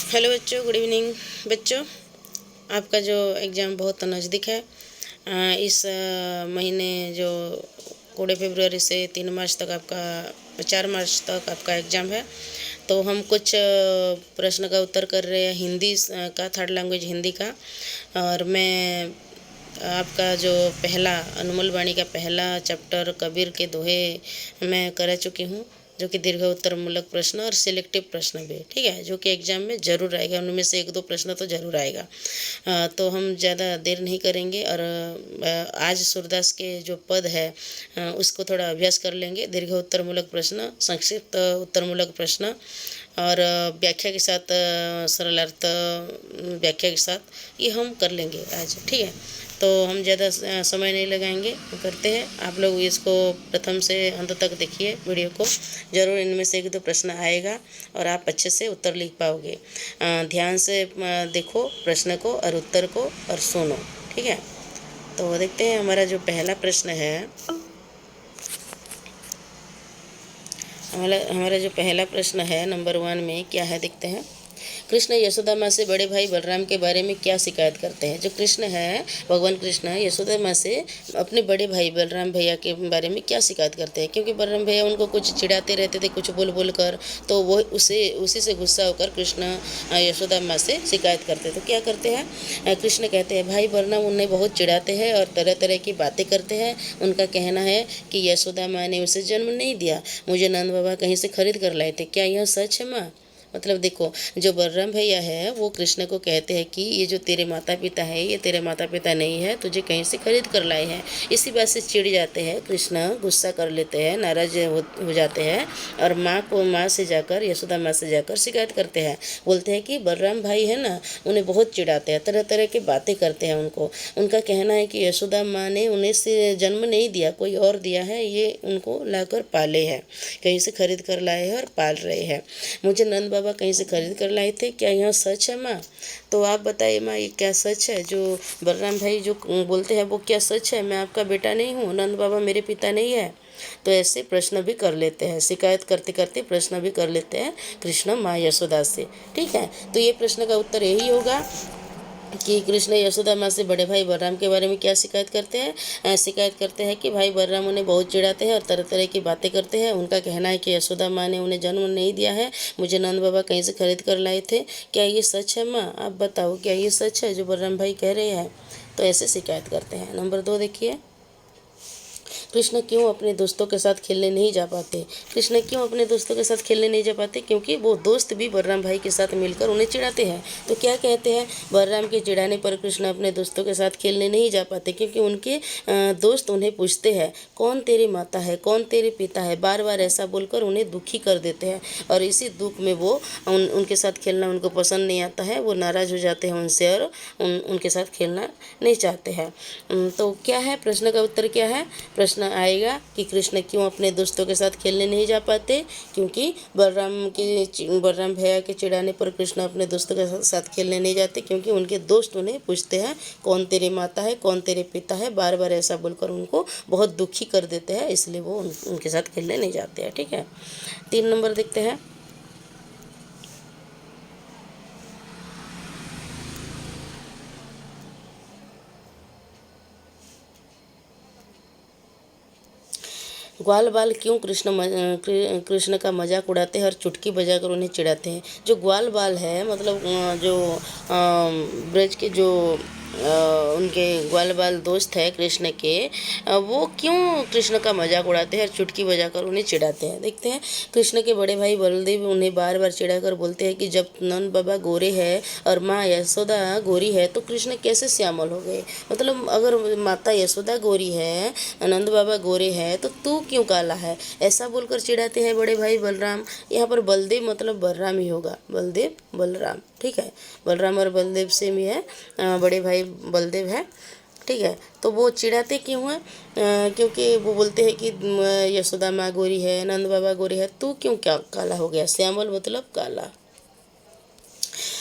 Hello बच्चों, good evening. बच्चों, आपका जो एग्ज़ाम बहुत नज़दीक है। इस महीने जो कोड़े फरवरी से 3 मार्च तक आपका 4 मार्च तक आपका एग्ज़ाम है। तो हम कुछ प्रश्न का उत्तर कर रहे हैं हिंदी का, थर्ड लैंग्वेज हिंदी का। और मैं आपका जो पहला अनमोल वाणी का पहला चैप्टर कबीर के दोहे मैं करा चुकी हूँ, जो कि दीर्घ उत्तर मूलक प्रश्न और सिलेक्टिव प्रश्न भी, ठीक है, जो कि एग्जाम में ज़रूर आएगा। उनमें से 1-2 प्रश्न तो ज़रूर आएगा। तो हम ज़्यादा देर नहीं करेंगे और आज सूरदास के जो पद है उसको थोड़ा अभ्यास कर लेंगे। दीर्घ उत्तर मूलक प्रश्न, संक्षिप्त उत्तर मूलक प्रश्न और व्याख्या के साथ, सरलार्थ व्याख्या के साथ ये हम कर लेंगे आज, ठीक है। तो हम ज़्यादा समय नहीं लगाएंगे, करते हैं। आप लोग इसको प्रथम से अंत तक देखिए वीडियो को, ज़रूर इनमें से 1-2 प्रश्न आएगा और आप अच्छे से उत्तर लिख पाओगे। ध्यान से देखो प्रश्न को और उत्तर को और सुनो, ठीक है। तो देखते हैं हमारा जो पहला प्रश्न है। हमारा जो पहला प्रश्न है नंबर 1 में क्या है, देखते हैं। कृष्ण यशोदा माँ से बड़े भाई बलराम के बारे में क्या शिकायत करते हैं। जो कृष्ण है, भगवान कृष्ण यशोदा माँ से अपने बड़े भाई बलराम भैया के बारे में क्या शिकायत करते हैं, क्योंकि बलराम भैया उनको कुछ चिढ़ाते रहते थे, कुछ बोल बोल कर। तो वो उसी से गुस्सा होकर कृष्ण यशोदा माँ से शिकायत करते। तो क्या करते हैं, कृष्ण कहते हैं भाई बलराम उन्हें बहुत चिढ़ाते हैं और तरह तरह की बातें करते हैं। उनका कहना है कि यशोदा माँ ने उसे जन्म नहीं दिया, मुझे नंद बाबा कहीं से खरीद कर लाए थे। क्या यह सच है माँ? मतलब देखो, जो बलराम भैया है वो कृष्ण को कहते हैं कि ये जो तेरे माता पिता है ये तेरे माता पिता नहीं है, तुझे कहीं से खरीद कर लाए हैं। इसी बात से चिढ़ जाते हैं कृष्ण, गुस्सा कर लेते हैं, नाराज हो जाते हैं और माँ से जाकर, यशोदा माँ से जाकर शिकायत करते हैं। बोलते हैं कि बलराम भाई है ना, उन्हें बहुत चिढ़ाते हैं, तरह तरह की बातें करते हैं उनको। उनका कहना है कि यशोदा माँ ने उन्हें से जन्म नहीं दिया, कोई और दिया है, ये उनको लाकर पाले हैं, कहीं से खरीद कर लाए हैं और पाल रहे हैं। मुझे नंद बाबा कहीं से खरीद कर लाए थे, क्या यह सच है माँ? तो आप बताइए माँ, ये क्या सच है? जो बलराम भाई जो बोलते हैं वो क्या सच है? मैं आपका बेटा नहीं हूँ, नंद बाबा मेरे पिता नहीं है। तो ऐसे प्रश्न भी कर लेते हैं, शिकायत करते करते प्रश्न भी कर लेते हैं कृष्ण माँ यशोदा से, ठीक है। तो ये प्रश्न का उत्तर यही होगा कि कृष्ण यशोदा माँ से बड़े भाई बलराम के बारे में क्या शिकायत करते हैं। शिकायत करते हैं कि भाई बलराम उन्हें बहुत चिढ़ाते हैं और तरह तरह की बातें करते हैं। उनका कहना है कि यशोदा माँ ने उन्हें जन्म नहीं दिया है, मुझे नंद बाबा कहीं से खरीद कर लाए थे। क्या ये सच है माँ? आप बताओ, क्या ये सच है जो बलराम भाई कह रहे हैं? तो ऐसे शिकायत करते हैं। नंबर 2 देखिए, कृष्ण क्यों अपने दोस्तों के साथ खेलने नहीं जा पाते। कृष्ण क्यों अपने दोस्तों के साथ खेलने नहीं जा पाते? क्योंकि वो दोस्त भी बलराम भाई के साथ मिलकर उन्हें चिढ़ाते हैं। तो क्या कहते हैं, बलराम के चिढ़ाने पर कृष्ण अपने दोस्तों के साथ खेलने नहीं जा पाते, क्योंकि उनके दोस्त उन्हें पूछते हैं कौन तेरी माता है, कौन तेरे पिता है, बार बार ऐसा बोलकर उन्हें दुखी कर देते हैं। और इसी दुख में वो उनके साथ खेलना उनको पसंद नहीं आता है, वो नाराज़ हो जाते हैं उनसे और उनके साथ खेलना नहीं चाहते हैं। तो क्या है प्रश्न का उत्तर, क्या है? प्रश्न आएगा कि कृष्ण क्यों अपने दोस्तों के साथ खेलने नहीं जा पाते, क्योंकि बलराम भैया के चिढ़ाने पर कृष्ण अपने दोस्तों के साथ खेलने नहीं जाते, क्योंकि उनके दोस्त उन्हें पूछते हैं कौन तेरी माता है, कौन तेरे पिता है, बार बार ऐसा बोलकर उनको बहुत दुखी कर देते हैं, इसलिए वो उनके साथ खेलने नहीं जाते हैं, ठीक है। 3 नंबर देखते हैं। ग्वाल बाल क्यों कृष्ण का मजाक उड़ाते हैं और चुटकी बजाकर उन्हें चिढ़ाते हैं। जो ग्वाल बाल है, मतलब जो ब्रज के जो उनके ग्वाल बाल दोस्त है कृष्ण के, वो क्यों कृष्ण का मजाक उड़ाते हैं और चुटकी बजाकर उन्हें चिढ़ाते हैं। देखते हैं, कृष्ण के बड़े भाई बलदेव उन्हें बार बार चिढ़ाकर बोलते हैं कि जब नंद बाबा गोरे हैं और माँ यशोदा गोरी है तो कृष्ण कैसे श्यामल हो गए। मतलब अगर माता यशोदा गोरी है, नंद बाबा गोरे हैं, तो तू क्यों काला है, ऐसा बोलकर चिढ़ाते हैं बड़े भाई बलराम। यहाँ पर बलदेव मतलब बलराम ही होगा, बलदेव बलराम, ठीक है। बलराम और बलदेव सेम ही है, बड़े भाई बलदेव है, ठीक है। तो वो चिढ़ाते क्यों हैं? क्योंकि वो बोलते हैं कि यशोदा माँ गोरी है, नंद बाबा गोरे है, तू क्यों क्या काला हो गया। श्यामल मतलब काला।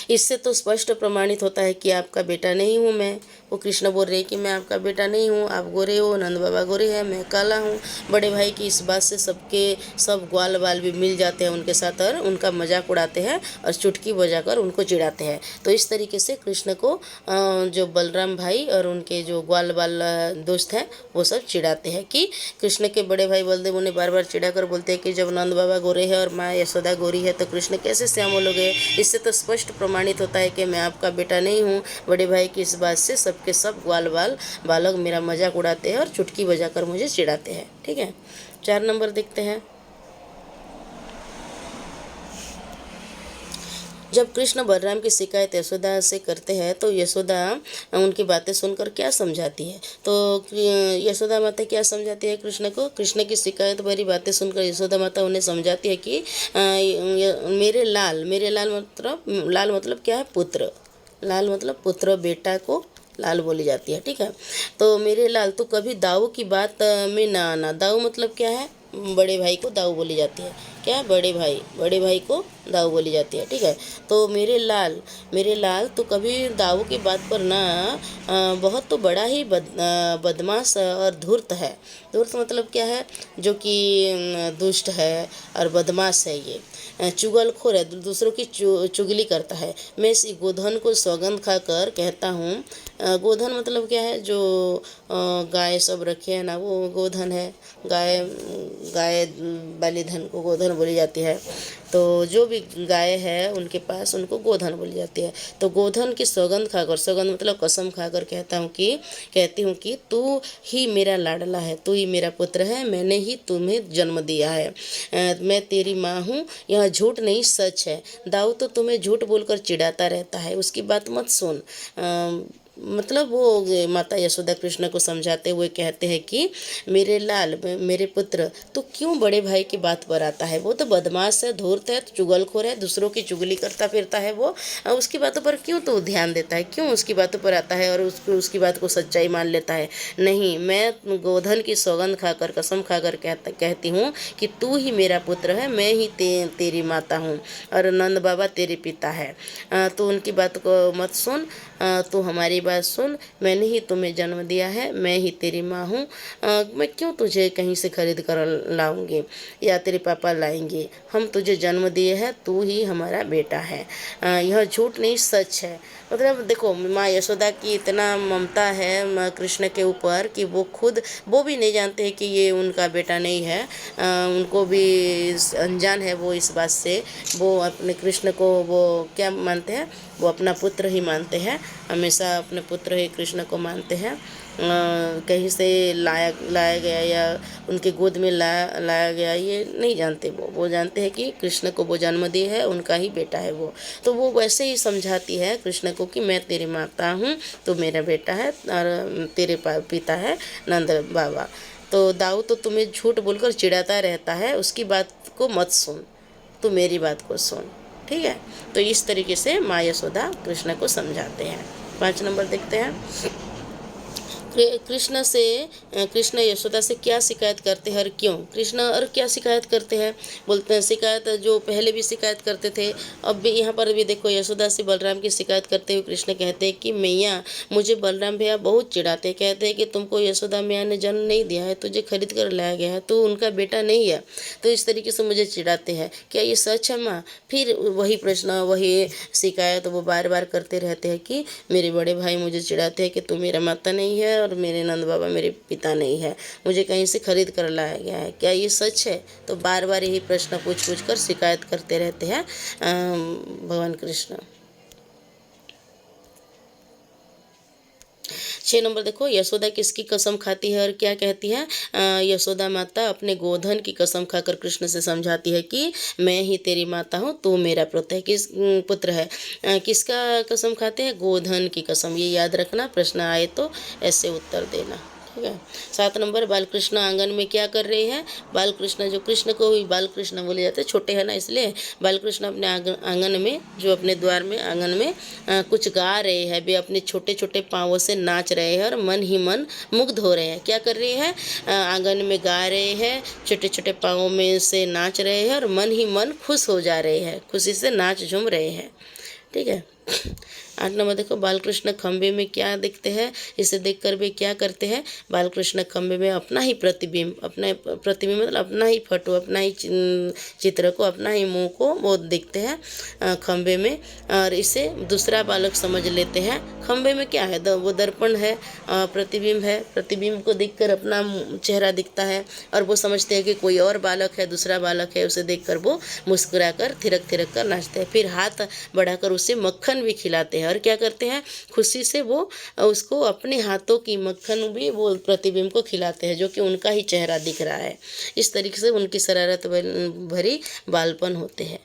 इससे तो स्पष्ट प्रमाणित होता है कि आपका बेटा नहीं हूँ मैं, वो कृष्ण बोल रहे हैं कि मैं आपका बेटा नहीं हूँ, आप गोरे हो, नंद बाबा गोरे हैं, मैं काला हूँ। बड़े भाई की इस बात से सब ग्वाल बाल भी मिल जाते हैं उनके साथ और उनका मजाक उड़ाते हैं और चुटकी बजाकर उनको चिढ़ाते हैं। तो इस तरीके से कृष्ण को जो बलराम भाई और उनके जो ग्वाल बाल दोस्त हैं वो सब चिढ़ाते हैं कि कृष्ण के बड़े भाई बलदेव उन्हें बार बार चिढ़ा कर बोलते हैं कि जब नंद बाबा गोरे हैं और माँ यशोदा गोरी है तो कृष्ण कैसे श्यामल हो गए। इससे तो स्पष्ट प्रमाणित होता है कि मैं आपका बेटा नहीं हूँ। बड़े भाई की इस बात से सबके सब ग्वाल बाल बालक मेरा मजाक उड़ाते हैं और चुटकी बजाकर मुझे चिढ़ाते हैं। ठीक है, 4 नंबर देखते हैं। जब कृष्ण बलराम की शिकायत यशोदा से करते हैं तो यशोदा उनकी बातें सुनकर क्या समझाती है। तो यशोदा माता क्या समझाती है कृष्ण को। कृष्ण की शिकायत भरी बातें सुनकर यशोदा माता उन्हें समझाती है कि मेरे लाल मतलब क्या है, पुत्र। लाल मतलब पुत्र, बेटा को लाल बोली जाती है। ठीक है, तो मेरे लाल तो कभी दाऊ की बात में ना आना। दाऊ मतलब क्या है, बड़े भाई को दाऊ बोली जाती है। क्या, बड़े भाई को दाऊ बोली जाती है। ठीक है, तो मेरे लाल तो कभी दाऊ की बात पर ना बहुत तो बड़ा ही बदमाश और धूर्त है। धूर्त मतलब क्या है, जो कि दुष्ट है और बदमाश है। ये चुगलखोर है, दूसरों की चुगली करता है। मैं इस गोधन को सौगंध खाकर कहता हूँ। गोधन मतलब क्या है, जो गाय सब रखे हैं ना वो गोधन है। गाय वाली धन को गोधन बोली जाती है। तो जो भी गाय है उनके पास उनको गोधन बोली जाती है। तो गोधन की सौगंध खाकर, सौगंध मतलब कसम खाकर कहती हूँ कि तू ही मेरा लाडला है, तू ही मेरा पुत्र है, मैंने ही तुम्हें जन्म दिया है। मैं तेरी माँ हूँ, यह झूठ नहीं सच है। दाऊ तो तुम्हें झूठ बोलकर चिढ़ाता रहता है, उसकी बात मत सुन। मतलब वो माता यशोदा कृष्ण को समझाते हुए कहते हैं कि मेरे लाल, मेरे पुत्र, तो क्यों बड़े भाई की बात पर आता है। वो तो बदमाश है, धूर्त है, चुगलखोर है, दूसरों की चुगली करता फिरता है। वो उसकी बातों पर क्यों तो ध्यान देता है, क्यों उसकी बातों पर आता है और उसकी बात को सच्चाई मान लेता है। नहीं, मैं गोधन की सौगंध खाकर, कसम खाकर कहती हूँ कि तू ही मेरा पुत्र है, मैं ही तेरी माता हूँ और नंद बाबा तेरे पिता है। तो उनकी बात को मत सुन, तो हमारी बात सुन। मैंने ही तुम्हें जन्म दिया है, मैं ही तेरी माँ हूँ। मैं क्यों तुझे कहीं से खरीद कर लाऊंगी या तेरे पापा लाएंगे। हम तुझे जन्म दिए हैं, तू ही हमारा बेटा है। यह झूठ नहीं सच है। मतलब देखो, माँ यशोदा की इतना ममता है कृष्ण के ऊपर कि वो भी नहीं जानते हैं कि ये उनका बेटा नहीं है। उनको भी अनजान है वो इस बात से। वो अपने कृष्ण को वो क्या मानते हैं, वो अपना पुत्र ही मानते हैं। हमेशा अपने पुत्र ही कृष्ण को मानते हैं। कहीं से लाया गया या उनके गोद में लाया गया ये नहीं जानते। वो जानते हैं कि कृष्ण को वो जन्म दिए है, उनका ही बेटा है वो। तो वो वैसे ही समझाती है कृष्ण को कि मैं तेरी माता हूँ, तो मेरा बेटा है और तेरे पिता है नंद बाबा। तो दाऊ तो तुम्हें झूठ बोलकर चिढ़ाता रहता है, उसकी बात को मत सुन, तू मेरी बात को सुन। ठीक है, तो इस तरीके से माँ यशोदा कृष्ण को समझाते हैं। 5 नंबर देखते हैं। कृष्ण यशोदा से क्या शिकायत करते हैं और क्यों। कृष्ण और क्या शिकायत करते हैं, बोलते हैं शिकायत जो पहले भी शिकायत करते थे, अब भी यहाँ पर भी देखो यशोदा से बलराम की शिकायत करते हुए कृष्ण कहते हैं कि मैया, मुझे बलराम भैया बहुत चिढ़ाते, कहते हैं कि तुमको यशोदा मैया ने जन्म नहीं दिया है, तुझे खरीद कर लाया गया है, तू उनका बेटा नहीं है। तो इस तरीके से मुझे चिढ़ाते हैं। क्या ये सच है माँ। फिर वही प्रश्न, वही शिकायत वो बार बार करते रहते हैं कि मेरे बड़े भाई मुझे चिढ़ाते हैं कि तू मेरा माता नहीं है और मेरे नंद बाबा मेरे पिता नहीं है, मुझे कहीं से खरीद कर लाया गया है, क्या ये सच है। तो बार बार यही प्रश्न पूछ कर शिकायत करते रहते हैं भगवान कृष्ण। 6 नंबर देखो, यशोदा किसकी कसम खाती है और क्या कहती है। यशोदा माता अपने गोधन की कसम खाकर कृष्ण से समझाती है कि मैं ही तेरी माता हूँ, तू मेरा पुत्र है। किसका कसम खाते हैं, गोधन की कसम। ये याद रखना, प्रश्न आए तो ऐसे उत्तर देना। ठीक है। 7 नंबर, बालकृष्ण आंगन में क्या कर रहे हैं। बालकृष्ण, जो कृष्ण को ही बालकृष्ण बोले जाते हैं, छोटे हैं ना इसलिए। बालकृष्ण अपने आंगन में, जो अपने द्वार में आंगन में कुछ गा रहे हैं। वे अपने छोटे छोटे पाँवों से नाच रहे हैं और मन ही मन मुग्ध हो रहे हैं। क्या कर रहे हैं, आंगन में गा रहे हैं, छोटे छोटे पाँवों में से नाच रहे हैं और मन ही मन खुश हो जा रहे हैं, खुशी से नाच झूम रहे हैं। ठीक है। 8 नंबर देखो, बालकृष्ण खंबे में क्या देखते हैं, इसे देखकर वे क्या करते हैं। बालकृष्ण खंबे में अपना ही प्रतिबिंब, अपना प्रतिबिंब मतलब अपना ही फोटो, अपना ही चित्र को, अपना ही मुंह को वो देखते हैं खंबे में, और इसे दूसरा बालक समझ लेते हैं। खंबे में क्या है, वो दर्पण है, प्रतिबिंब है, प्रतिबिंब को देखकर अपना चेहरा दिखता है और वो समझते हैं कि कोई और बालक है, दूसरा बालक है, उसे देखकर वो मुस्कुराकर थिरक थिरक कर नाचते हैं। फिर हाथ बढ़ाकर उसे मक्खन भी खिलाते हैं और क्या करते हैं, खुशी से वो उसको अपने हाथों की मक्खन भी वो प्रतिबिंब को खिलाते हैं, जो कि उनका ही चेहरा दिख रहा है। इस तरीके से उनकी शरारत भरी बालपन होते हैं,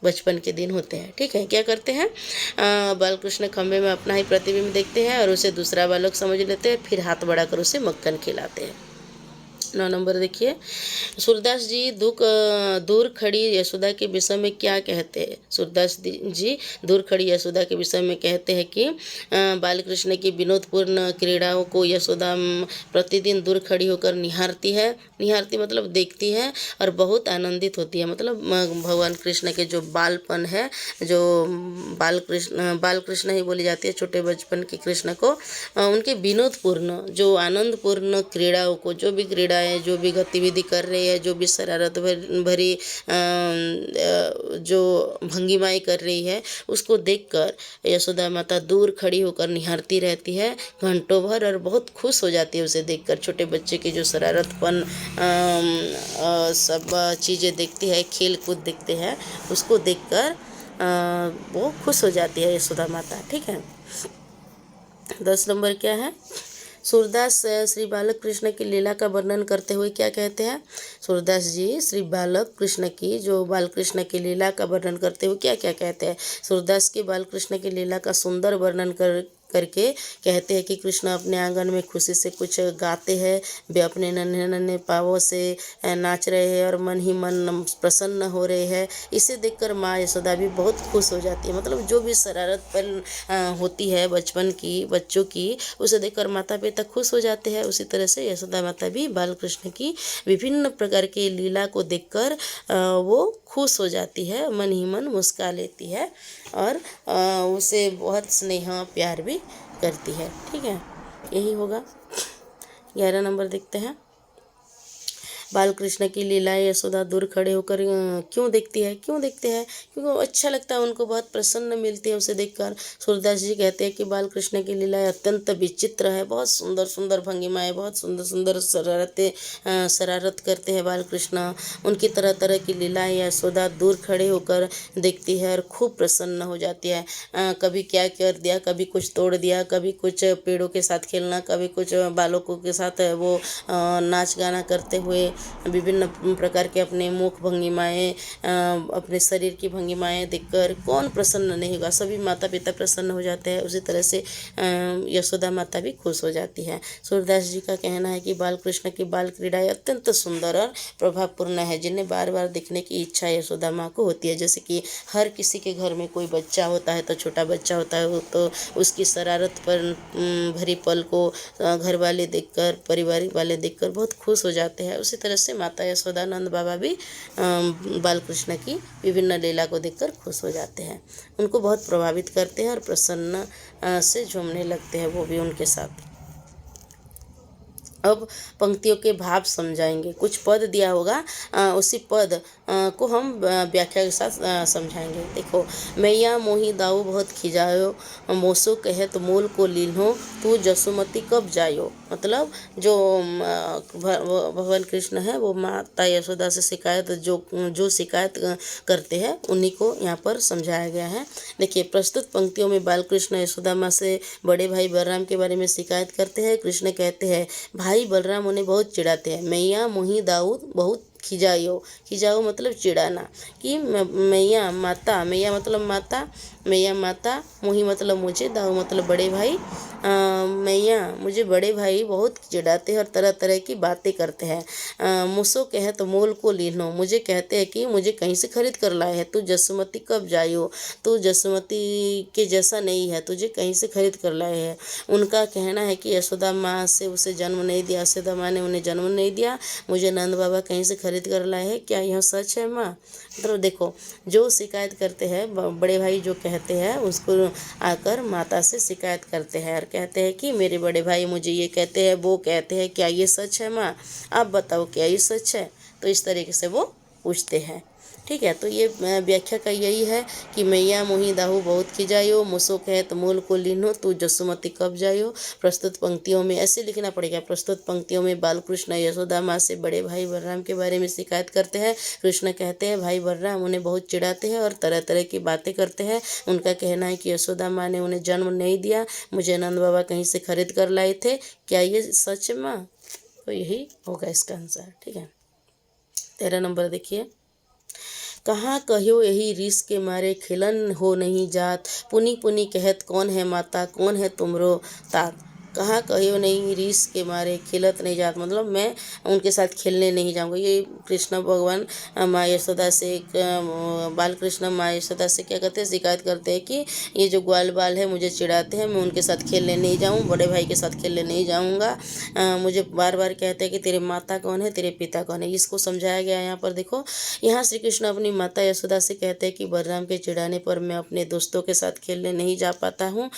बचपन के दिन होते हैं। ठीक है, क्या करते हैं, बालकृष्ण खंबे में अपना ही प्रतिबिंब देखते हैं और उसे दूसरा बालक समझ लेते हैं, फिर हाथ बढ़ाकर उसे मक्खन खिलाते हैं। 9 नंबर देखिए, सूरदास जी दूर खड़ी यशोदा के विषय में क्या कहते हैं। सूरदास जी दूर खड़ी यशोदा के विषय में कहते हैं कि बालकृष्ण की विनोदपूर्ण क्रीड़ाओं को यशोदा प्रतिदिन दूर खड़ी होकर निहारती मतलब देखती है और बहुत आनंदित होती है। मतलब भगवान कृष्ण के जो बालपन है, जो बालकृष्ण ही बोली जाती है, छोटे बचपन के कृष्ण को, उनके विनोदपूर्ण जो आनंदपूर्ण क्रीड़ाओं को, जो भी क्रीड़ाएं, जो भी गतिविधि कर रही है, जो भी शरारत भरी जो भंगिमाएं कर रही है, उसको देखकर यशोदा माता दूर खड़ी होकर निहारती रहती है घंटों भर और बहुत खुश हो जाती है उसे देखकर। छोटे बच्चे की जो शरारतपन सब चीज़ें देखती है, खेल कूद देखते हैं, उसको देखकर वो खुश हो जाती है यशोदा माता। ठीक है, 10 नंबर क्या है, सूरदास श्री बालक कृष्ण की लीला का वर्णन करते हुए क्या कहते हैं। सूरदास जी श्री बालक कृष्ण की, जो बालकृष्ण की लीला का वर्णन करते हुए क्या क्या कहते हैं। सूरदास की बालकृष्ण की लीला का सुंदर वर्णन करके कहते हैं कि कृष्ण अपने आंगन में खुशी से कुछ गाते हैं, वे अपने नन्हे नन्हे पाँवों से नाच रहे हैं और मन ही मन प्रसन्न हो रहे हैं। इसे देखकर माँ यशोदा भी बहुत खुश हो जाती है। मतलब जो भी शरारतपन होती है बचपन की, बच्चों की, उसे देखकर माता पिता खुश हो जाते हैं। उसी तरह से यशोदा माता भी बालकृष्ण की विभिन्न प्रकार की लीला को देखकर वो खुश हो जाती है, मन ही मन मुस्का लेती है और उसे बहुत स्नेह प्यार भी करती है। ठीक है, यही होगा। 11 नंबर देखते हैं, बालकृष्ण की लीलाएं यशोदा दूर खड़े होकर क्यों देखती है, क्यों देखते हैं, क्योंकि अच्छा लगता है उनको, बहुत प्रसन्न मिलती है उसे देखकर। सूरदास जी कहते हैं कि बालकृष्ण की लीलाएं अत्यंत विचित्र है, बहुत सुंदर सुंदर भंगिमाएं, बहुत सुंदर सुंदर शरारत करते हैं बालकृष्ण। उनकी तरह तरह की लीलाएं यशोदा दूर खड़े होकर देखती है और खूब प्रसन्न हो जाती है। कभी क्या कर दिया, कभी कुछ तोड़ दिया, कभी कुछ पेड़ों के साथ खेलना, कभी कुछ बालकों के साथ वो नाच गाना करते हुए विभिन्न प्रकार के अपने मुख भंगिमाएँ, अपने शरीर की भंगिमाएँ देखकर कौन प्रसन्न नहीं होगा, सभी माता पिता प्रसन्न हो जाते हैं। उसी तरह से यशोदा माता भी खुश हो जाती है। सूरदास जी का कहना है कि बालकृष्ण की बाल क्रीड़ाएँ अत्यंत सुंदर और प्रभावपूर्ण है, जिन्हें बार बार देखने की इच्छा यशोदा माँ को होती है। जैसे कि हर किसी के घर में कोई बच्चा होता है, तो छोटा बच्चा होता है, तो उसकी शरारत पर भरी पल को घर वाले देखकर, परिवार वाले देखकर बहुत खुश हो जाते हैं। उसी तरह से माता यशोदानंद बाबा भी बालकृष्ण की विभिन्न लीला को देखकर खुश हो जाते हैं, उनको बहुत प्रभावित करते हैं और प्रसन्न से झूमने लगते हैं वो भी उनके साथ। अब पंक्तियों के भाव समझाएंगे। कुछ पद दिया होगा, उसी पद को हम व्याख्या के साथ समझाएंगे। देखो, मैया मोही दाऊ बहुत खिजायो, मोसो कहत मोल को लीन्हो, तू जसुमती कब जायो। मतलब जो भगवान कृष्ण है वो माता यशोदा से शिकायत जो शिकायत करते हैं उन्हीं को यहाँ पर समझाया गया है। देखिए, प्रस्तुत पंक्तियों में बालकृष्ण यशोदा माँ से बड़े भाई बलराम के बारे में शिकायत करते हैं। कृष्ण कहते हैं, भाई बलराम उन्हें बहुत चिढ़ाते हैं। मैया मोही दाऊ बहुत खिजाओ मतलब चिढ़ाना, कि मैया माता, मैया मतलब माता, मैया माता, मोही मतलब मुझे, दाऊ मतलब बड़े भाई, मैया मुझे बड़े भाई बहुत चिढ़ाते हैं और तरह तरह की बातें करते हैं। मुझसे कहे तो मोल को लीनो, मुझे कहते हैं कि मुझे कहीं से खरीद कर लाए है, तू जसुमती कब जाइयो, तू जसुमती के जैसा नहीं है, तुझे कहीं से खरीद कर लाए हैं। उनका कहना है कि यशोदा माँ से उसे जन्म नहीं दिया, यशोदा माँ ने उन्हें जन्म नहीं दिया, मुझे नंद बाबा कहीं से खरीद कर लाए हैं, क्या यह सच है माँ? मतलब देखो, जो शिकायत करते हैं बड़े भाई जो कहते हैं उसको आकर माता से शिकायत करते हैं और कहते हैं कि मेरे बड़े भाई मुझे ये कहते हैं, वो कहते हैं, क्या ये सच है माँ? आप बताओ क्या ये सच है? तो इस तरीके से वो पूछते हैं। ठीक है, तो ये व्याख्या का यही है कि मैया मोही दाहू बहुत खिजायो, मुसो कहत मूल को लीनो, तू जसुमती कब जायो। प्रस्तुत पंक्तियों में ऐसे लिखना पड़ेगा। प्रस्तुत पंक्तियों में बालकृष्ण यशोदा माँ से बड़े भाई बलराम के बारे में शिकायत करते हैं। कृष्ण कहते हैं भाई बलराम उन्हें बहुत चिढ़ाते हैं और तरह तरह की बातें करते हैं। उनका कहना है कि यशोदा माँ ने उन्हें जन्म नहीं दिया, मुझे नंद बाबा कहीं से खरीद कर लाए थे, क्या ये सच है माँ? तो यही होगा इसका आंसर। ठीक है, 13 नंबर देखिए। कहाँ कहियो यही रिस के मारे खिलन हो नहीं जात, पुनी पुनी कहत कौन है माता, कौन है तुमरो तात। कहाँ कहियो नहीं रिस के मारे खिलत नहीं जात, मतलब मैं उनके साथ खेलने नहीं जाऊंगा। ये कृष्ण भगवान माँ यशोदा से बाल कृष्ण माँ यशोदा से क्या कहते हैं, शिकायत करते हैं कि ये जो ग्वाल बाल है मुझे चिढ़ाते हैं, मैं उनके साथ खेलने नहीं जाऊँ, बड़े भाई के साथ खेलने नहीं जाऊँगा। मुझे बार बार कहते हैं कि तेरे माता कौन है, तेरे पिता कौन है। इसको समझाया गया है यहाँ पर। देखो, यहाँ श्री कृष्ण अपनी माता यशोदा से कहते हैं कि बलराम के चिढ़ाने पर मैं अपने दोस्तों के साथ खेलने नहीं जा पाता हूँ।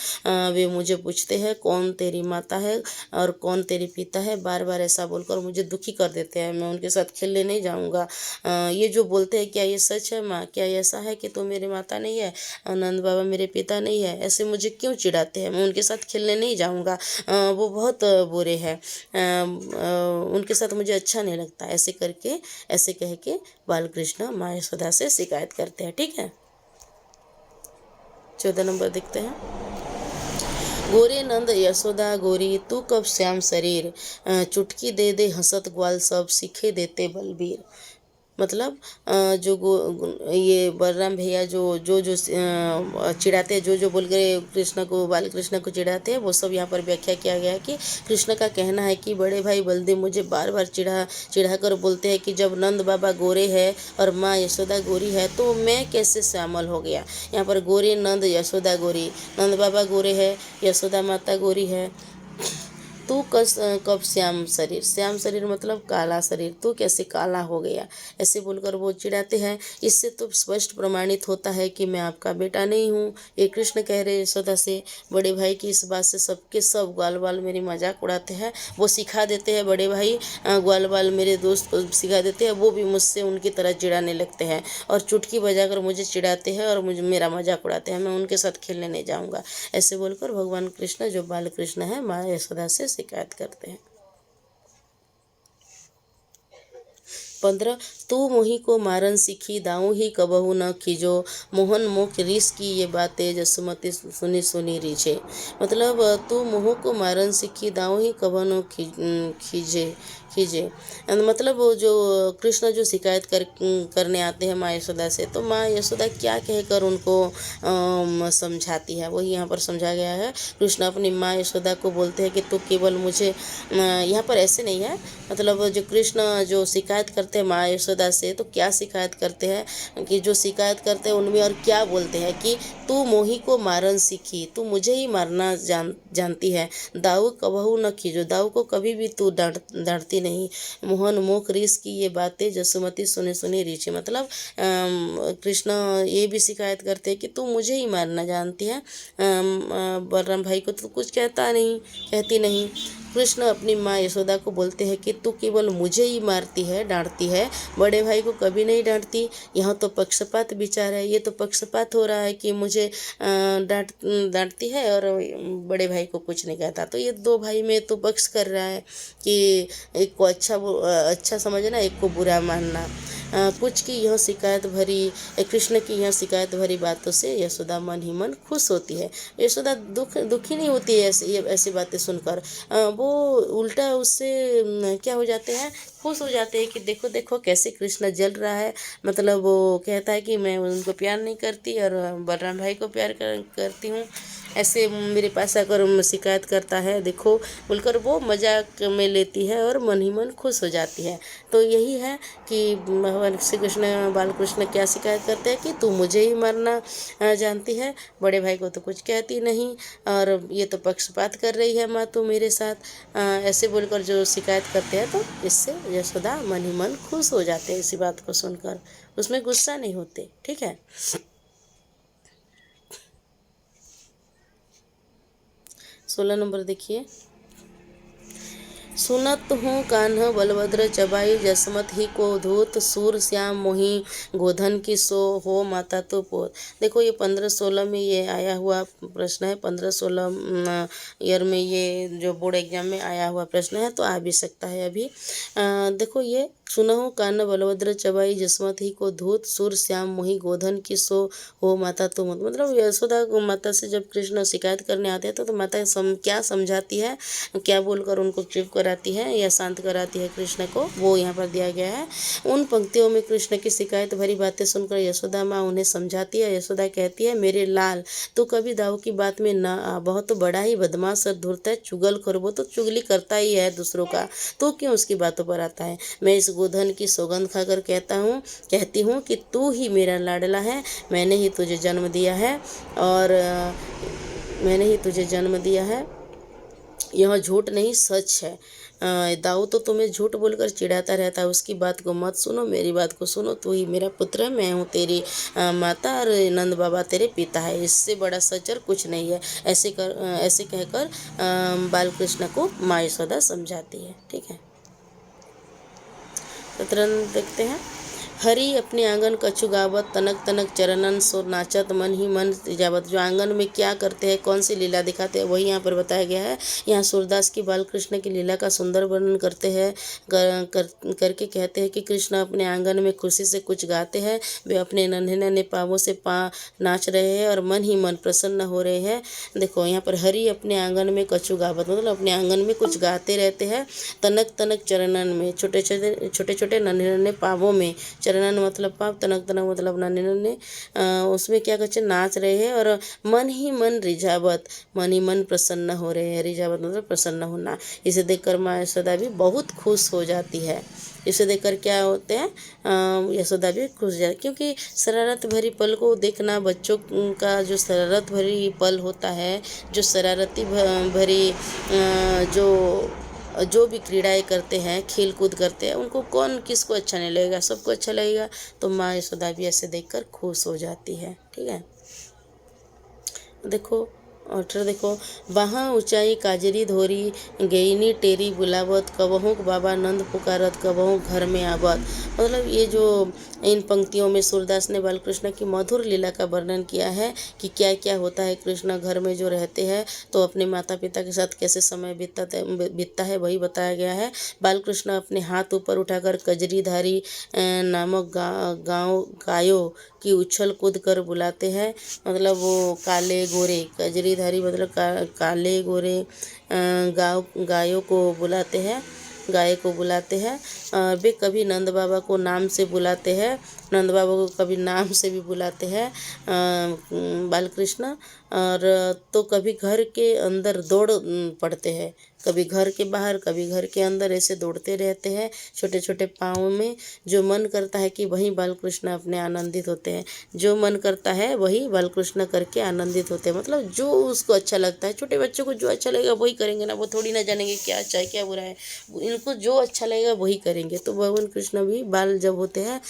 वे मुझे पूछते हैं कौन तेरी माता है और कौन तेरे पिता है, बार बार ऐसा बोलकर मुझे दुखी कर देते हैं, मैं उनके साथ खेलने नहीं जाऊँगा। ये जो बोलते हैं क्या ये सच है माँ, क्या ऐसा है कि तू मेरी माता नहीं है, नंद बाबा मेरे पिता नहीं है, ऐसे मुझे क्यों चिढ़ाते हैं, मैं उनके साथ खेलने नहीं जाऊँगा, वो बहुत बुरे हैं, उनके साथ मुझे अच्छा नहीं लगता। ऐसे करके ऐसे कह के बालकृष्ण माँ यशोदा से शिकायत करते हैं। ठीक है, 14 नंबर देखते हैं। गोरे नंद यशोदा गोरी तू कब श्याम शरीर, चुटकी दे दे हंसत ग्वाल सब सीखे देते बलबीर। मतलब ये बलराम भैया जो जो जो चिढ़ाते हैं, जो जो बोल के कृष्ण को बाल कृष्ण को चिढ़ाते हैं, वो सब यहाँ पर व्याख्या किया गया है कि कृष्ण का कहना है कि बड़े भाई बलदेव मुझे बार बार चिढ़ा कर बोलते हैं कि जब नंद बाबा गोरे है और माँ यशोदा गोरी है तो मैं कैसे शामिल हो गया। यहाँ पर गोरे नंद यशोदा गोरी, नंद बाबा गोरे है, यशोदा माता गोरी है। तू कब श्याम शरीर, श्याम शरीर मतलब काला शरीर, तू कैसे काला हो गया, ऐसे बोलकर वो चिढ़ाते हैं। इससे तो स्पष्ट प्रमाणित होता है कि मैं आपका बेटा नहीं हूँ। ये कृष्ण कह रहे यशोदा से। बड़े भाई की इस बात से सबके सब ग्वाल बाल मेरी मजाक उड़ाते हैं। वो सिखा देते हैं, बड़े भाई ग्वाल बाल मेरे दोस्त को सिखा देते हैं, वो भी मुझसे उनकी तरह चिढ़ाने लगते हैं और चुटकी बजाकर मुझे चिढ़ाते हैं और मुझे मेरा मजाक उड़ाते हैं, मैं उनके साथ खेलने नहीं जाऊँगा। ऐसे बोलकर भगवान कृष्ण जो बाल कृष्ण है माँ यशोदा से शिकायत करते हैं। 15 तू मोही को मारन सीखी दाऊ ही कबहू न खीजो, मोहन मुख रिस की ये बातें जसुमती सुनी सुनी रीछे। मतलब तू मोह को मारन सीखी दाऊ ही कबहू न खीजे खीजे। मतलब वो जो कृष्ण जो शिकायत करने आते हैं माँ यशोदा से, तो माँ यशोदा क्या कहकर उनको समझाती है, वही यहाँ पर समझा गया है। कृष्ण अपनी माँ यशोदा को बोलते हैं कि तू केवल मुझे, यहाँ पर ऐसे नहीं है, मतलब जो कृष्ण जो शिकायत करते हैं माँ यशोदा से, तो क्या शिकायत करते हैं कि जो शिकायत करते हैं उनमें और क्या बोलते हैं कि तू मोही को मारन सीखी, तू मुझे ही मारना जानती है, दाऊ कबहू न खींचो, दाऊ को कभी भी तू डांटती नहीं, मोहन मुख रिस की ये बातें जसुमती सुने सुने रीछे। मतलब कृष्ण ये भी शिकायत करते हैं कि तू मुझे ही मारना जानती है, बलराम भाई को तो कुछ कहती नहीं। कृष्ण अपनी माँ यशोदा को बोलते हैं कि तू केवल मुझे ही मारती है, डांटती है, बड़े भाई को कभी नहीं डांटती। यहाँ तो पक्षपात विचार है, ये तो पक्षपात हो रहा है कि मुझे डांटती है और बड़े भाई को कुछ नहीं कहता। तो ये दो भाई में तो पक्ष कर रहा है कि एक को अच्छा समझना, एक को बुरा मानना। कुछ की यह शिकायत भरी कृष्ण की यह शिकायत भरी बातों से यशोदा मन ही मन खुश होती है। यशोदा दुखी नहीं होती है ऐसी बातें सुनकर, वो उल्टा उससे क्या हो जाते हैं खुश हो जाते हैं कि देखो देखो कैसे कृष्ण जल रहा है। मतलब वो कहता है कि मैं उनको प्यार नहीं करती और बलराम भाई को प्यार करती हूँ, ऐसे मेरे पास आकर शिकायत करता है देखो बोलकर वो मजाक में लेती है और मन ही मन खुश हो जाती है। तो यही है कि भगवान श्री कृष्ण बाल कृष्ण क्या शिकायत करते हैं कि तू मुझे ही मारना जानती है, बड़े भाई को तो कुछ कहती नहीं, और ये तो पक्षपात कर रही है माँ तू मेरे साथ, ऐसे बोलकर जो शिकायत करते हैं। तो इससे यशोदा मन ही मन खुश हो जाते हैं इसी बात को सुनकर, उसमें गुस्सा नहीं होते। ठीक है, 16 नंबर देखिए। सुनत हूँ कान्ह बलभद्र चबाई जसमत ही को धूत सूर श्याम मोही गोधन की सो हो माता तो पोत। देखो ये 15-16 में ये आया हुआ प्रश्न है, 15-16 ईयर में ये जो बोर्ड एग्जाम में आया हुआ प्रश्न है, तो आ भी सकता है अभी। देखो ये सुनहु कान्ह बलभद्र चबाई जसमत ही को धूत सूर श्याम मोही गोधन की सो हो माता तो मत। मतलब यशोदा माता से जब कृष्ण शिकायत करने आते हैं तो माता क्या समझाती है, क्या बोलकर उनको चुप कराती है या शांत कराती है कृष्ण को, वो यहाँ पर दिया गया है। उन पंक्तियों में कृष्ण की शिकायत भरी बातें सुनकर यशोदा माँ उन्हें समझाती है। यशोदा कहती है, मेरे लाल तू कभी दाऊ की बात में ना आ, बहुत बड़ा ही बदमाश और धूर्त है, चुगलखोर, वो तो चुगली करता ही है दूसरों का, तो क्यों उसकी बातों पर आता है। मैं इस गोधन की सौगंध खाकर कहती हूँ कि तू ही मेरा लाडला है, मैंने ही तुझे जन्म दिया है और मैंने ही तुझे जन्म दिया है, यह झूठ नहीं सच है। दाऊ तो तुम्हें झूठ बोलकर चिढ़ाता रहता है, उसकी बात को मत सुनो, मेरी बात को सुनो, तू ही मेरा पुत्र है, मैं हूँ तेरी माता और नंद बाबा तेरे पिता है, इससे बड़ा सच और कुछ नहीं है। ऐसे कहकर बाल कृष्ण को माँ यशोदा समझाती है। ठीक है, 17 देखते हैं। हरि अपने आंगन कछु गावत तनक तनक चरणन सो नाचत मन ही मन रिजावत। जो आंगन में क्या करते हैं, कौन सी लीला दिखाते हैं, वही यहाँ पर बताया गया है। यहाँ सूरदास की बाल कृष्ण की लीला का सुंदर वर्णन करते हैं, करके कहते हैं कि कृष्ण अपने आंगन में खुशी से कुछ गाते हैं, वे अपने नन्हे नन्हे पाँवों से नाच रहे हैं और मन ही मन प्रसन्न हो रहे हैं। देखो यहाँ पर हरि अपने आंगन में कछु गावत, मतलब अपने आंगन में कुछ गाते रहते हैं। तनक तनक चरणन में छोटे छोटे नन्हे नन्हे पाँवों में, चरणन मतलब पाप, तनक तनक मतलब नन्हे नन्हे, उसमें क्या कहते नाच रहे हैं और मन ही मन रिझावत, मन ही मन प्रसन्न हो रहे हैं। रिझावत मतलब प्रसन्न होना। इसे देखकर माँ यशोदा भी बहुत खुश हो जाती है। इसे देखकर क्या होते हैं, यशोदा भी खुश हो जाती, क्योंकि शरारत भरी पल को देखना, बच्चों का जो शरारत भरी पल होता है, जो शरारती भरी जो भी क्रीड़ाएँ करते हैं, खेल कूद करते हैं, उनको कौन किसको अच्छा नहीं लगेगा, सबको अच्छा लगेगा। तो माँ यशोदा भी ऐसे देखकर खुश हो जाती है। ठीक है, देखो और देखो, वहाँ ऊंचाई काजरी धोरी गईनी टेरी बुलावत, कबहू बाबा नंद पुकारत, कबहू घर में आवत। मतलब ये जो इन पंक्तियों में सूरदास ने बालकृष्ण की मधुर लीला का वर्णन किया है कि क्या क्या होता है कृष्ण घर में जो रहते हैं, तो अपने माता पिता के साथ कैसे समय बीतता है वही बताया गया है। बालकृष्ण अपने हाथ ऊपर उठाकर कजरीधारी नामक गायों की उछल कूद कर बुलाते हैं। मतलब वो काले गोरे, कजरीधारी मतलब काले गोरे गायों को बुलाते हैं, गाय को बुलाते हैं। वे कभी नंद बाबा को नाम से बुलाते हैं, नंद बाबा को कभी नाम से भी बुलाते हैं बालकृष्ण। और तो कभी घर के अंदर दौड़ पड़ते हैं, कभी घर के बाहर, कभी घर के अंदर, ऐसे दौड़ते रहते हैं छोटे छोटे पाँव में। जो मन करता है कि वहीं बालकृष्ण अपने आनंदित होते हैं, जो मन करता है वही बालकृष्ण करके आनंदित होते हैं। मतलब जो उसको अच्छा लगता है, छोटे बच्चों को जो अच्छा लगेगा वही करेंगे ना, वो थोड़ी ना जानेंगे क्या अच्छा है क्या बुरा है, इनको जो अच्छा लगेगा वही करेंगे। तो भगवान कृष्ण भी बाल जब होते हैं,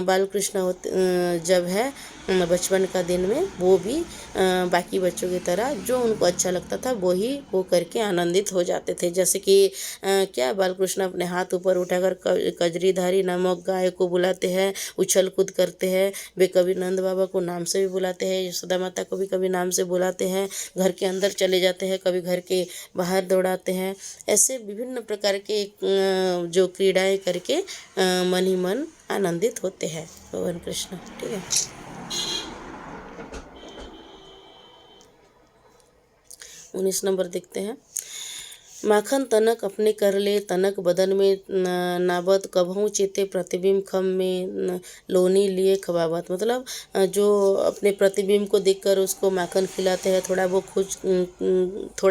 बाल कृष्ण होते जब है बचपन का दिन में, वो भी बाकी बच्चों की तरह जो उनको अच्छा लगता था वो करके आनंदित हो जाते थे। जैसे कि क्या बालकृष्ण अपने हाथ ऊपर उठाकर कजरीधारी नामक गाय को बुलाते हैं, उछल कूद करते हैं। वे कभी नंद बाबा को नाम से भी बुलाते हैं, यशोदा माता को भी कभी नाम से बुलाते हैं। घर के अंदर चले जाते हैं, कभी घर के बाहर दौड़ाते हैं। ऐसे विभिन्न प्रकार के जो क्रीड़ाएँ करके मन ही मन आनंदित होते हैं भगवान कृष्ण। ठीक है, 19 नंबर देखते हैं। माखन तनक अपने कर ले, तनक बदन में नाबत, कभहू चेते प्रतिबिंब खम में लोनी लिए खबावत। मतलब जो अपने प्रतिबिंब को देखकर उसको माखन खिलाते हैं, थोड़ा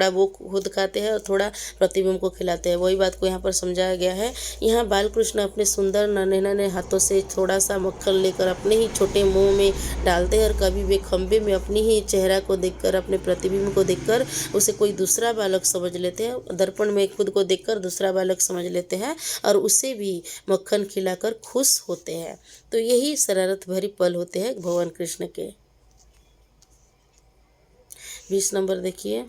वो खुद खाते हैं और थोड़ा प्रतिबिंब को खिलाते हैं। वही बात को यहाँ पर समझाया गया है। यहाँ बालकृष्ण अपने सुंदर नन्हे नन्हे हाथों से थोड़ा सा मक्खन लेकर अपने ही छोटे मुंह में डालते हैं, और कभी वे खंबे में अपनी ही चेहरा को देखकर, अपने प्रतिबिंब को देखकर उसे कोई दूसरा बालक समझ लेते हैं। दर्पण में खुद को देखकर दूसरा बालक समझ लेते हैं और उसे भी मक्खन खिलाकर खुश होते हैं। तो यही शरारत भरी पल होते हैं भगवान कृष्ण के। 20 नंबर देखिए।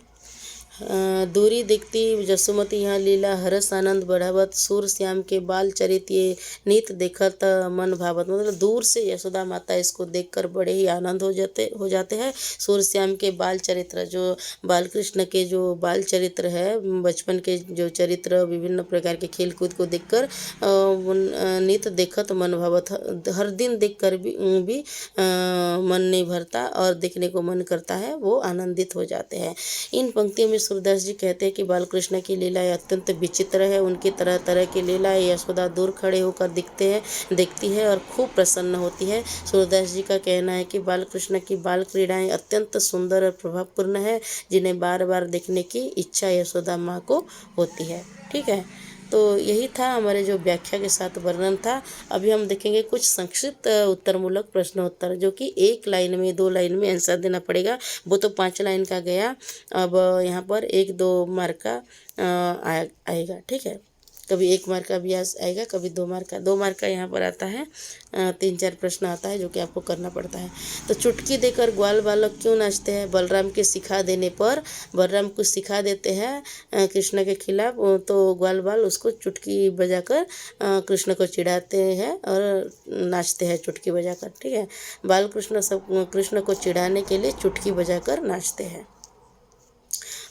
दूरी देखती जसुमती यहाँ लीला, हरस आनंद बढ़ावत, सूर श्याम के बाल चरित ये नित देखत मन भावत। मतलब दूर से यशोदा माता इसको देखकर बड़े ही आनंद हो जाते हैं। सूर श्याम के बाल चरित्र, जो बालकृष्ण के जो बाल चरित्र है, बचपन के जो चरित्र, विभिन्न प्रकार के खेल कूद को देखकर नित देखत मन भावत, हर दिन देखकर भी मन नहीं भरता और देखने को मन करता है, वो आनंदित हो जाते हैं। इन पंक्तियों में सूरदास जी कहते हैं कि बालकृष्ण की लीलाएं अत्यंत विचित्र है। उनकी तरह तरह की लीलाएं यशोदा दूर खड़े होकर देखती है और खूब प्रसन्न होती है। सूरदास जी का कहना है कि बालकृष्ण की बाल क्रीड़ाएं अत्यंत सुंदर और प्रभावपूर्ण है, जिन्हें बार बार देखने की इच्छा यशोदा माँ को होती है। ठीक है, तो यही था हमारे जो व्याख्या के साथ वर्णन था। अभी हम देखेंगे कुछ संक्षिप्त उत्तरमूलक प्रश्नोत्तर, जो कि 1 लाइन में 2 लाइन में आंसर देना पड़ेगा। वो तो 5 लाइन का गया, अब यहाँ पर 1-2 मार्क का आएगा। ठीक है, कभी 1 मार्क का भी आएगा, कभी 2 मार्क का। 2 मार्क का यहाँ पर आता है, 3-4 प्रश्न आता है जो कि आपको करना पड़ता है। तो चुटकी देकर ग्वाल बालक क्यों नाचते हैं? बलराम के सिखा देने पर, बलराम कुछ सिखा देते हैं कृष्ण के खिलाफ, तो ग्वाल बाल उसको चुटकी बजाकर कृष्ण को चिढ़ाते हैं और नाचते हैं चुटकी बजाकर। ठीक है, बाल कृष्ण को चिढ़ाने के लिए चुटकी बजाकर नाचते हैं।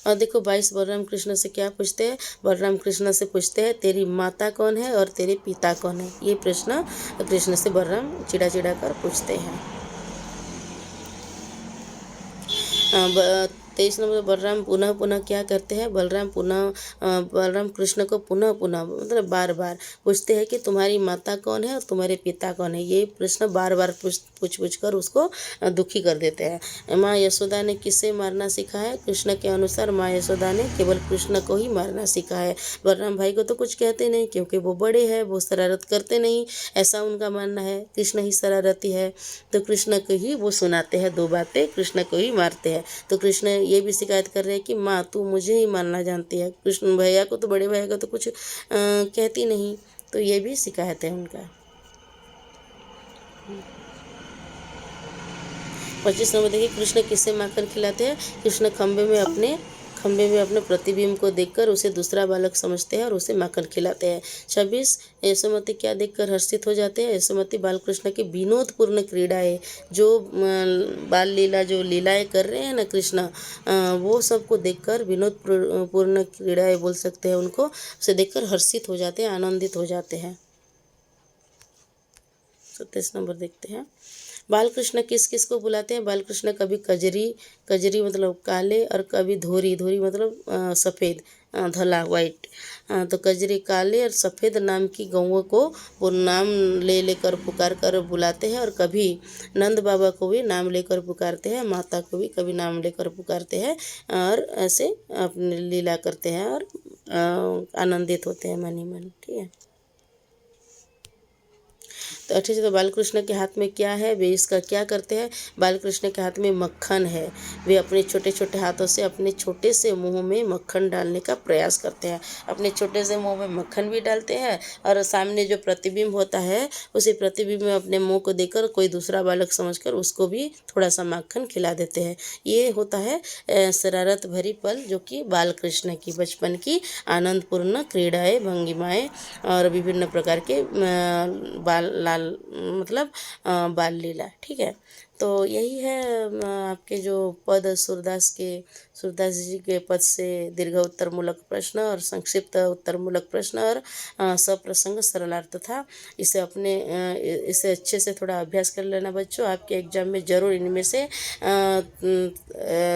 और देखो 22 बलराम कृष्ण से क्या पूछते हैं? बलराम कृष्ण से पूछते हैं तेरी माता कौन है और तेरे पिता कौन है? ये प्रश्न कृष्ण से बलराम चिढ़ा कर पूछते हैं। 23 नंबर, बलराम पुनः क्या करते हैं? बलराम कृष्ण को पुनः मतलब बार बार पूछते हैं कि तुम्हारी माता कौन है और तुम्हारे पिता कौन है। ये प्रश्न बार बार पूछ कर उसको दुखी कर देते हैं। माँ यशोदा ने किसे मारना सीखा है? कृष्ण के अनुसार माँ यशोदा ने केवल कृष्ण को ही मारना सीखा है। बलराम भाई को तो कुछ कहते नहीं, क्योंकि वो बड़े हैं, वो शरारत करते नहीं, ऐसा उनका मानना है। कृष्ण ही शरारती है, तो कृष्ण को ही वो सुनाते हैं 2 बातें, कृष्ण को ही मारते हैं। तो कृष्ण ये भी शिकायत कर रहे हैं कि माँ तू मुझे ही मारना जानती है, कृष्ण भैया को तो, बड़े भैया को तो कुछ कहती नहीं। तो ये भी शिकायत है उनका। 25 नंबर देखिए, कृष्ण किसे माखन खिलाते हैं? कृष्ण खंबे में अपने प्रतिबिंब को देखकर उसे दूसरा बालक समझते हैं और उसे माखन खिलाते हैं। 26, यशोमती क्या देखकर हर्षित हो जाते हैं? यशोमती बालकृष्ण की विनोदपूर्ण क्रीड़ाएं, जो बाल लीला जो लीलाएं कर रहे हैं ना कृष्ण, वो सबको देखकर विनोदपूर्ण क्रीड़ाएं बोल सकते हैं उनको, उसे देखकर हर्षित हो जाते हैं, आनंदित हो जाते हैं। 27 नंबर देखते हैं, बालकृष्ण किस किस को बुलाते हैं? बालकृष्ण कभी कजरी मतलब काले, और कभी धोरी मतलब सफ़ेद, धला वाइट। तो कजरी काले और सफ़ेद नाम की गौओं को वो नाम लेकर पुकार कर बुलाते हैं, और कभी नंद बाबा को भी नाम लेकर पुकारते हैं, माता को भी कभी नाम लेकर पुकारते हैं, और ऐसे अपने लीला करते हैं और आनंदित होते हैं मन ही मन। ठीक है, तो अच्छे से, तो बालकृष्ण के हाथ में क्या है? वे इसका क्या करते हैं? बालकृष्ण के हाथ में मक्खन है। वे अपने छोटे छोटे हाथों से अपने छोटे से मुंह में मक्खन डालने का प्रयास करते हैं। अपने छोटे से मुंह में मक्खन भी डालते हैं, और सामने जो प्रतिबिंब होता है उसी प्रतिबिंब में अपने मुंह को देखकर कोई दूसरा बालक समझकर उसको भी थोड़ा सा मक्खन खिला देते हैं। ये होता है शरारत भरी पल, जो कि बालकृष्ण की बचपन की आनंदपूर्ण क्रीड़ाएँ, भंगिमाएँ और विभिन्न प्रकार के बाल लीला। ठीक है, तो यही है आपके जो पद सूरदास जी के पद से दीर्घ उत्तरमूलक प्रश्न और संक्षिप्त उत्तरमूलक प्रश्न और सप्रसंग सरलार्थ था। इसे अच्छे से थोड़ा अभ्यास कर लेना बच्चों। आपके एग्जाम में ज़रूर इनमें से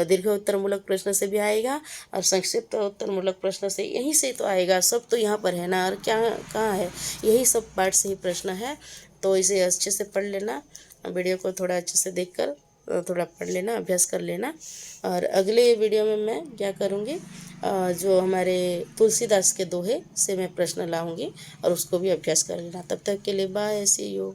दीर्घ उत्तरमूलक प्रश्न से भी आएगा और संक्षिप्त उत्तरमूलक प्रश्न से, यहीं से तो आएगा। सब तो यहाँ पर है ना, और क्या कहाँ है, यही सब पार्ट से ही प्रश्न है। तो इसे अच्छे से पढ़ लेना, वीडियो को थोड़ा अच्छे से देखकर थोड़ा पढ़ लेना, अभ्यास कर लेना। और अगले वीडियो में मैं क्या करूँगी, जो हमारे तुलसीदास के दोहे से मैं प्रश्न लाऊंगी और उसको भी अभ्यास कर लेना। तब तक के लिए बाय, सी यू।